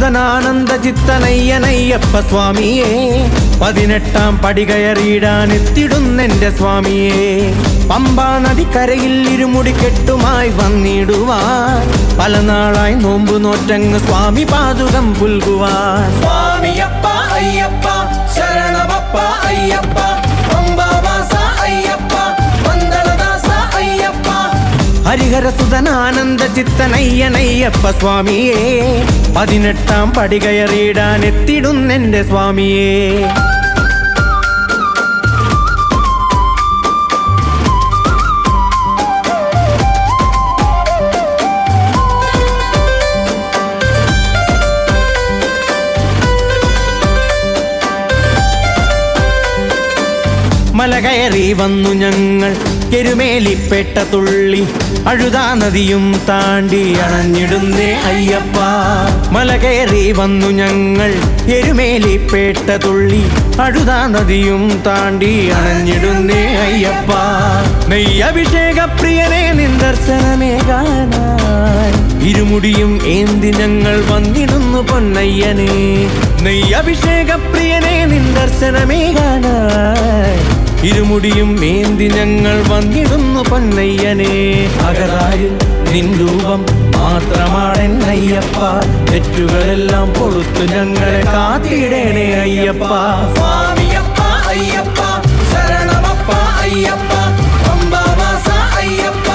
ഹരിഹരസുതനാനന്ദ ചിത്തനയ്യനയ്യപ്പ സ്വാമിയേ 18 പടി കയറിയിടാനെത്തിടുന്നെന്റെ സ്വാമിയേ പമ്പാ നദിക്കരയിൽ ഇരുമുടിക്കെട്ടുമായി വന്നിടുവാൻ പല നാളായി നോമ്പു നോറ്റങ്ങ് സ്വാമി പാതുകം പുൽകുവാൻ സ്വാമിയപ്പ അയ്യപ്പ ശരണമപ്പ അയ്യപ്പ പമ്പാവാസ അയ്യപ്പ വന്ദനദാസ അയ്യപ്പ ഹരിഹരസുതനാനന്ദ ചിത്തനയ്യനയ്യപ്പ സ്വാമിയേ 18 പടി കയറിയിടാനെത്തിടുന്നെന്റെ സ്വാമിയേ മല കയറി വന്നു ഞങ്ങൾ എരുമേലിപ്പേട്ട തുള്ളി അഴുതാ നദിയും താണ്ടി അണഞ്ഞിടുന്നേ അയ്യപ്പ മല കയറി വന്നു ഞങ്ങൾ എരുമേലിപ്പേട്ട തുള്ളി അഴുതാ നദിയും താണ്ടി അണഞ്ഞിടുന്നേ അയ്യപ്പ നെയ്യഭിഷേക പ്രിയനെ നിന്ദർശനമേകാനായി ഇരുമുടിയും ഏന്തി ഞങ്ങൾ വന്നിടുന്നു പൊന്നയ്യനെ നെയ്യഭിഷേക പ്രിയനെ നിന്ദർശനമേകാനായി ഇരുമുടിയും ഏന്തി ഞങ്ങൾ വന്നിടുന്നു പൊന്നയ്യനെ അകതാരിൽ നിൻ രൂപം മാത്രമാണെന്നയ്യപ്പ തെറ്റുകളെല്ലാം പൊറുത്തു ഞങ്ങളെ കാത്തിടേണേ അയ്യപ്പ സ്വാമിയപ്പ അയ്യപ്പ ശരണമപ്പ അയ്യപ്പ പമ്പാവാസ അയ്യപ്പ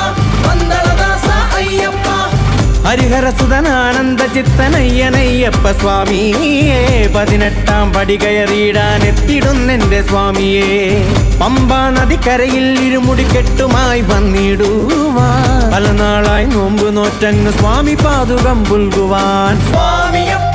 വന്ദനദാസ അയ്യപ്പ ഹരിഹരസുതനാനന്ദ ചിത്തനയ്യനയ്യപ്പ സ്വാമിയേ 18 പടി കയറിയിടാനെത്തിടുന്നെന്റെ സ്വാമിയേ പമ്പാ നദിക്കരയിൽ ഇരുമുടിക്കെട്ടുമായി വന്നിടുവാൻ പല നാളായി നോമ്പ് നോറ്റങ്ങ് സ്വാമി പാതുകം പുൽകുവാൻ സ്വാമിയപ്പ